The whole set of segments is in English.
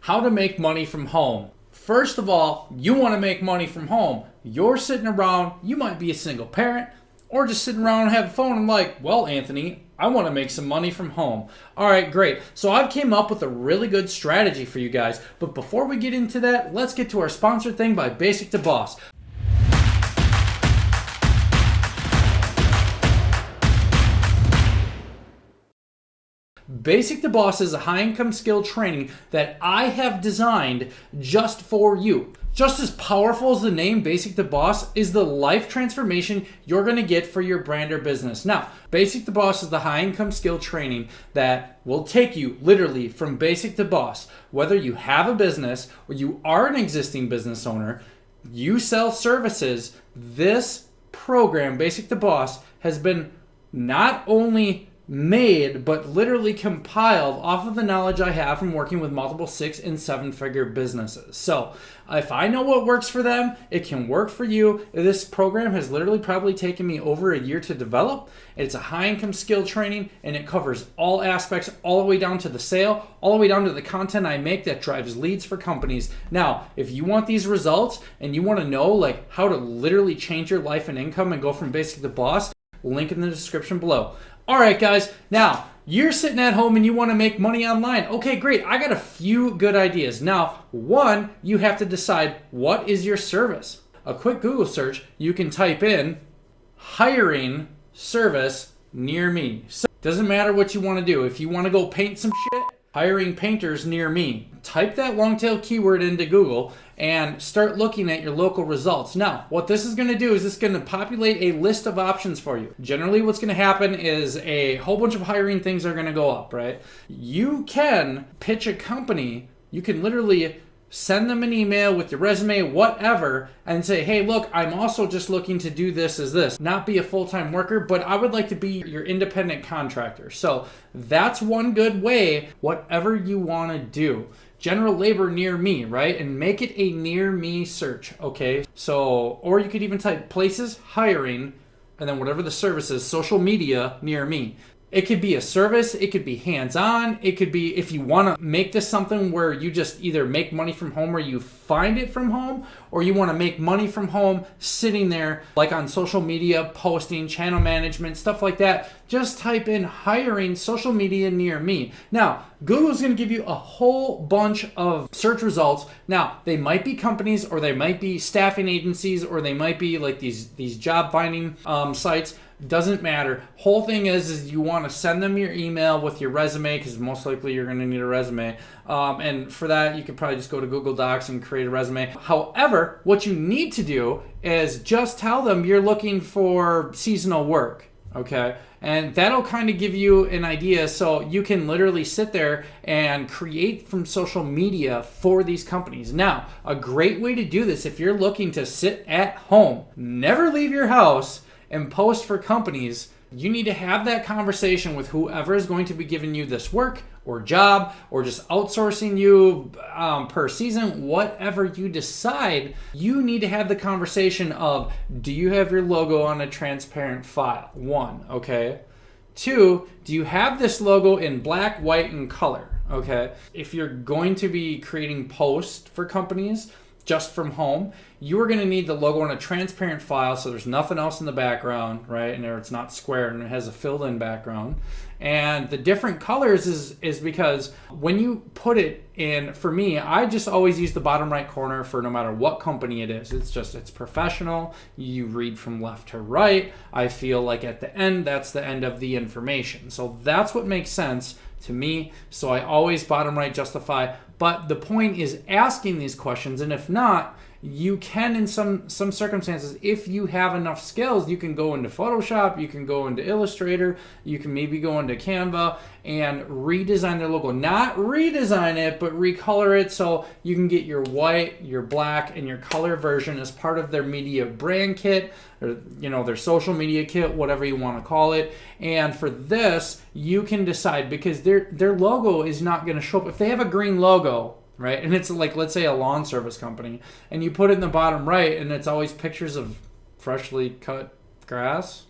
how to make money from home. First of all, you want to make money from home. You're sitting around, you might be a single parent, or just sitting around and have a phone and like, well, Anthony, I want to make some money from home. All right, great. So I've came up with a really good strategy for you guys. But before we get into that, let's get to our sponsored thing by Basic to Boss. Basic to Boss is a high-income skill training that I have designed just for you. Just as powerful as the name Basic to Boss is the life transformation you're going to get for your brand or business. Now, Basic to Boss is the high-income skill training that will take you literally from basic to boss. Whether you have a business or you are an existing business owner, you sell services, this program, Basic to Boss, has been not only made but literally compiled off of the knowledge I have from working with multiple 6- and 7-figure businesses. So if I know what works for them, it can work for you. This program has literally probably taken me over a year to develop. It's a high income skill training and it covers all aspects, all the way down to the sale, all the way down to the content I make that drives leads for companies. Now, if you want these results and you want to know like how to literally change your life and income and go from basic to boss, link in the description below. All right, guys, now you're sitting at home and you want to make money online. Okay, great. I got a few good ideas. Now, one, you have to decide what is your service. A quick Google search, you can type in hiring service near me. So it doesn't matter what you want to do. If you want to go paint some shit, hiring painters near me. Type that long tail keyword into Google and start looking at your local results. Now, what this is going to do is it's going to populate a list of options for you. Generally, what's going to happen is a whole bunch of hiring things are going to go up, right? You can pitch a company. You can literally send them an email with your resume, whatever, and say, hey, look, I'm also just looking to do this as this. Not be a full-time worker, but I would like to be your independent contractor. So that's one good way, whatever you want to do. General labor near me, right? And make it a near me search, okay? So, or you could even type places, hiring, and then whatever the service is, social media near me. It could be a service, it could be hands-on, it could be if you want to make this something where you just either make money from home or you find it from home, or you want to make money from home sitting there like on social media, posting, channel management, stuff like that. Just type in hiring social media near me. Now, Google's going to give you a whole bunch of search results. Now, they might be companies or they might be staffing agencies or they might be like these job finding sites. Doesn't matter. Whole thing is you want to send them your email with your resume because most likely you're going to need a resume. And for that, you could probably just go to Google Docs and create a resume. However, what you need to do is just tell them you're looking for seasonal work. Okay. And that'll kind of give you an idea. So you can literally sit there and create from social media for these companies. Now, a great way to do this, if you're looking to sit at home, never leave your house, and post for companies, you need to have that conversation with whoever is going to be giving you this work or job or just outsourcing you per season, whatever you decide. You need to have the conversation of, do you have your logo on a transparent file? 1, okay. 2, do you have this logo in black, white, and color? Okay. If you're going to be creating posts for companies, just from home, you are going to need the logo on a transparent file so there's nothing else in the background, right? And it's not square and it has a filled in background. And the different colors is because when you put it in, for me, I just always use the bottom right corner for no matter what company it is. It's professional. You read from left to right. I feel like at the end, that's the end of the information. So that's what makes sense to me. So I always bottom right justify. But the point is asking these questions, and if not, you can in some circumstances, if you have enough skills, you can go into Photoshop, you can go into Illustrator, you can maybe go into Canva and redesign their logo. Not redesign it, but recolor it so you can get your white, your black, and your color version as part of their media brand kit, or their social media kit, whatever you want to call it. And for this, you can decide, because their logo is not going to show up. If they have a green logo, right, and it's like, let's say a lawn service company, and you put it in the bottom right and it's always pictures of freshly cut grass,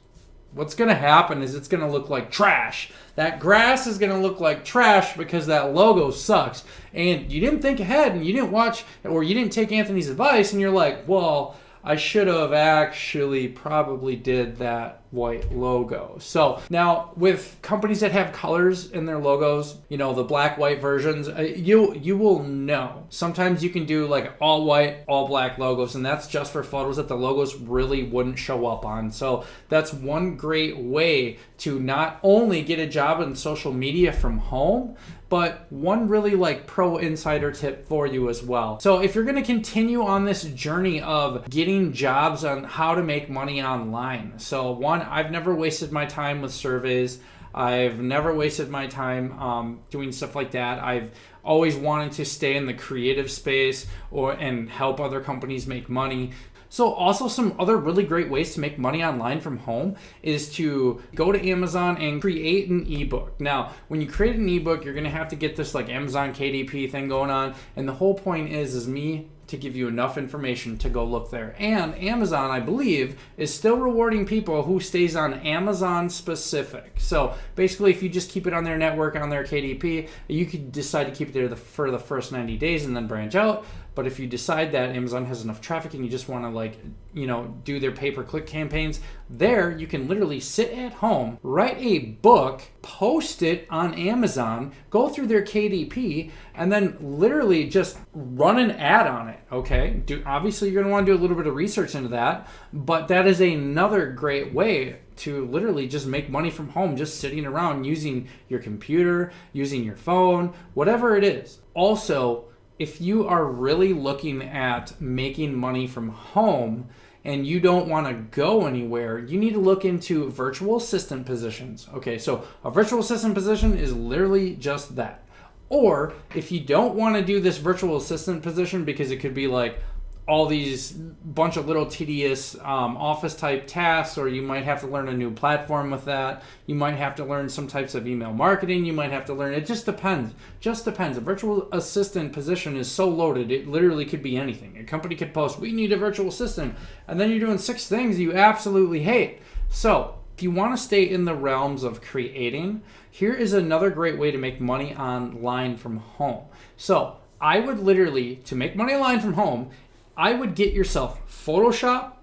what's going to happen is it's going to look like trash. That grass is going to look like trash because that logo sucks. And you didn't think ahead and you didn't watch, or you didn't take Anthony's advice, and you're like, well, I should have actually probably did that white logo. So now with companies that have colors in their logos, the black white versions, you will know. Sometimes you can do like all white, all black logos, and that's just for photos that the logos really wouldn't show up on. So that's one great way to not only get a job in social media from home, but one really like pro insider tip for you as well. So if you're going to continue on this journey of getting jobs on how to make money online, so one, I've never wasted my time with surveys. I've never wasted my time doing stuff like that. I've always wanted to stay in the creative space and help other companies make money. So also some other really great ways to make money online from home is to go to Amazon and create an ebook. Now, when you create an ebook, you're going to have to get this like Amazon KDP thing going on. And the whole point is me to give you enough information to go look there. And Amazon, I believe, is still rewarding people who stays on Amazon specific. So basically, if you just keep it on their network, on their KDP, you could decide to keep it there for the first 90 days and then branch out. But if you decide that Amazon has enough traffic and you just want to do their pay-per-click campaigns, there you can literally sit at home, write a book, post it on Amazon, go through their KDP, and then literally just run an ad on it, okay? Obviously, you're going to want to do a little bit of research into that, but that is another great way to literally just make money from home, just sitting around using your computer, using your phone, whatever it is. Also, if you are really looking at making money from home and you don't want to go anywhere, you need to look into virtual assistant positions. Okay, so a virtual assistant position is literally just that. Or if you don't want to do this virtual assistant position because it could be like all these bunch of little tedious office type tasks, or you might have to learn a new platform with that. You might have to learn some types of email marketing. You might have to learn, it just depends. A virtual assistant position is so loaded, it literally could be anything. A company could post, we need a virtual assistant, and then you're doing 6 things you absolutely hate. So if you want to stay in the realms of creating, here is another great way to make money online from home. So I would literally, to make money online from home, I would get yourself Photoshop,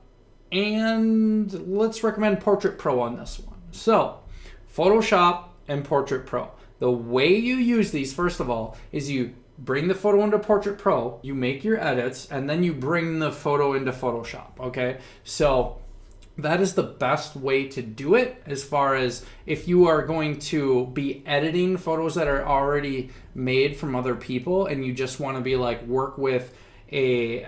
and let's recommend Portrait Pro on this one. So Photoshop and Portrait Pro. The way you use these, first of all, is you bring the photo into Portrait Pro, you make your edits, and then you bring the photo into Photoshop, okay? So that is the best way to do it, as far as if you are going to be editing photos that are already made from other people and you just want to be like work with a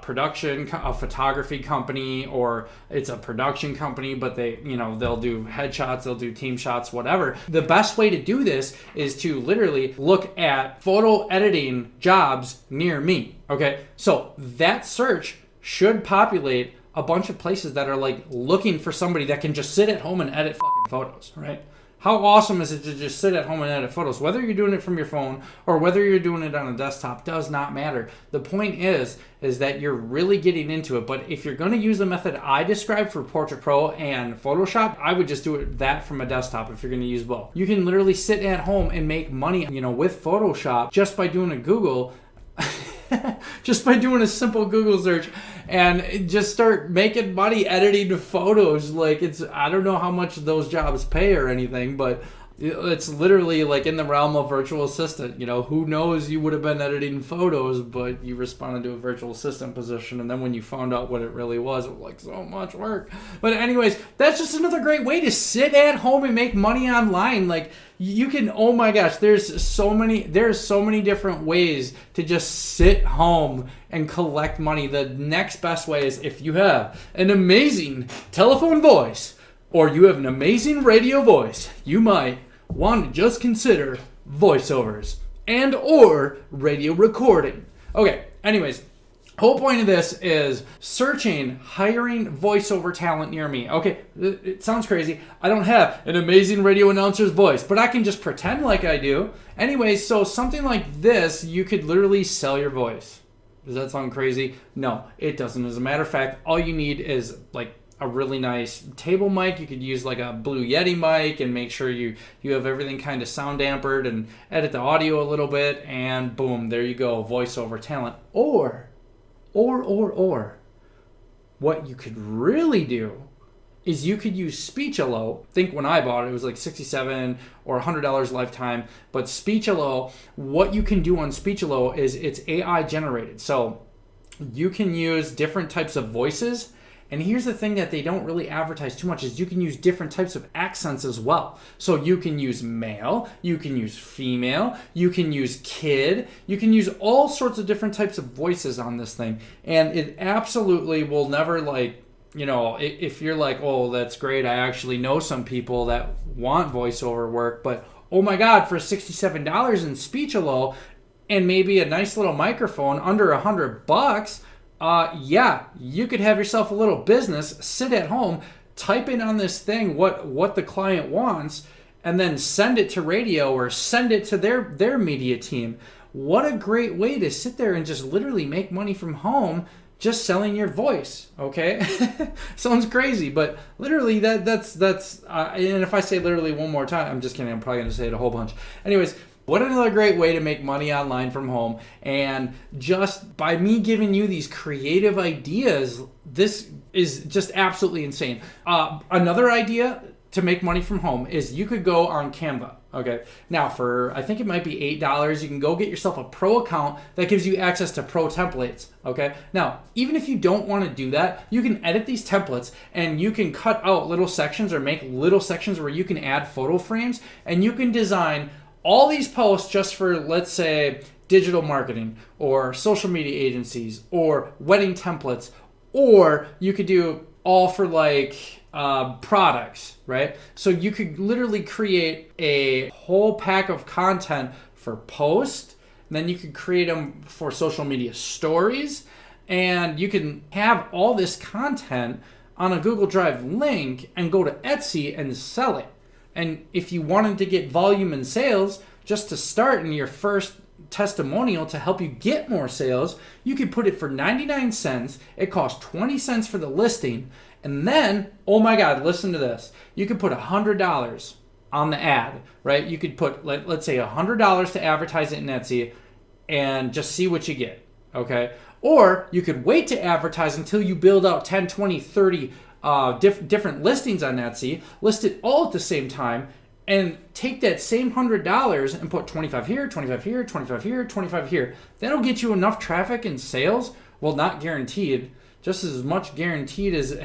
photography company, or it's a production company, but they'll do headshots, they'll do team shots, whatever. The best way to do this is to literally look at photo editing jobs near me. Okay, so that search should populate a bunch of places that are like looking for somebody that can just sit at home and edit fucking photos, right? How awesome is it to just sit at home and edit photos? Whether you're doing it from your phone or whether you're doing it on a desktop does not matter. The point is that you're really getting into it. But if you're going to use the method I described for Portrait Pro and Photoshop, I would just do that from a desktop if you're going to use both. You can literally sit at home and make money, with Photoshop just by doing a Google just by doing a simple Google search and just start making money editing photos. Like, I don't know how much those jobs pay or anything, but it's literally like in the realm of virtual assistant. Who knows, you would have been editing photos, but you responded to a virtual assistant position, and then when you found out what it really was, it was like so much work. But anyways, that's just another great way to sit at home and make money online. Like, you can, oh my gosh, there's so many different ways to just sit home and collect money. The next best way is if you have an amazing telephone voice or you have an amazing radio voice, you might want to just consider voiceovers and or radio recording. Okay, anyways, whole point of this is searching, hiring voiceover talent near me. Okay, it sounds crazy. I don't have an amazing radio announcer's voice, but I can just pretend like I do. Anyways, so something like this, you could literally sell your voice. Does that sound crazy? No, it doesn't. As a matter of fact, all you need is like a really nice table mic. You could use like a Blue Yeti mic and make sure you have everything kind of sound dampered and edit the audio a little bit, and boom, there you go, voiceover talent. Or, what you could really do is you could use Speech-Alo. Think when I bought it, it was like $67 or $100 lifetime. But Speech-Alo, what you can do on Speech-Alo is it's AI generated. So you can use different types of voices. And here's the thing that they don't really advertise too much is you can use different types of accents as well. So you can use male, you can use female, you can use kid, you can use all sorts of different types of voices on this thing. And it absolutely will never like, if you're like, oh, that's great, I actually know some people that want voiceover work, but oh my God, for $67 in Speech-Alo and maybe a nice little microphone under $100, yeah, you could have yourself a little business, sit at home, type in on this thing what the client wants, and then send it to radio or send it to their media team. What a great way to sit there and just literally make money from home, just selling your voice, okay? Sounds crazy, but literally that's and if I say literally one more time, I'm just kidding, I'm probably going to say it a whole bunch. Anyways, what another great way to make money online from home. And just by me giving you these creative ideas, this is just absolutely insane. Another idea to make money from home is you could go on Canva. Okay. Now for, I think it might be $8, you can go get yourself a pro account that gives you access to pro templates. Okay. Now, even if you don't want to do that, you can edit these templates and you can cut out little sections or make little sections where you can add photo frames, and you can design all these posts just for, let's say, digital marketing or social media agencies or wedding templates, or you could do all for like products, right? So you could literally create a whole pack of content for posts, and then you could create them for social media stories, and you can have all this content on a Google Drive link and go to Etsy and sell it. And if you wanted to get volume and sales just to start in your first testimonial to help you get more sales, you could put it for 99 cents. It costs 20 cents for the listing. And then, oh my God, listen to this. You could put $100 on the ad, right? You could put, let's say $100 to advertise it in Etsy and just see what you get, okay? Or you could wait to advertise until you build out 10, 20, 30 different listings on Etsy, list it all at the same time, and take that same $100 and put 25 here, 25 here, 25 here, 25 here. That'll get you enough traffic and sales. Well, not guaranteed, just as much guaranteed as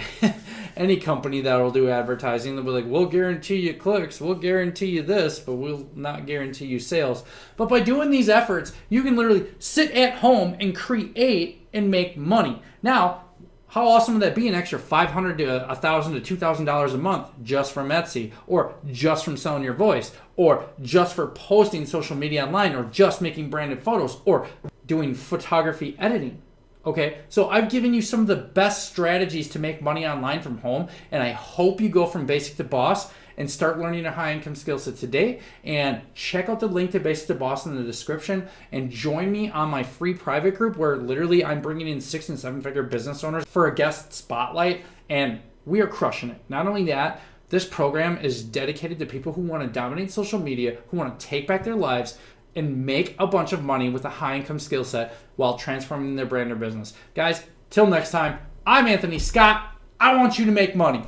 any company that'll do advertising. They'll be like, we'll guarantee you clicks, we'll guarantee you this, but we'll not guarantee you sales. But by doing these efforts, you can literally sit at home and create and make money. Now, how awesome would that be? An extra $500 to $1,000 to $2,000 a month just from Etsy, or just from selling your voice, or just for posting social media online, or just making branded photos, or doing photography editing. Okay, so I've given you some of the best strategies to make money online from home, and I hope you go from basic to boss and start learning a high income skill set today. And check out the link to Basic to Boss in the description, and join me on my free private group where literally I'm bringing in 6 and 7 figure business owners for a guest spotlight, and we are crushing it. Not only that, this program is dedicated to people who want to dominate social media, who want to take back their lives and make a bunch of money with a high income skill set while transforming their brand or business. Guys, till next time, I'm Anthony Scott. I want you to make money.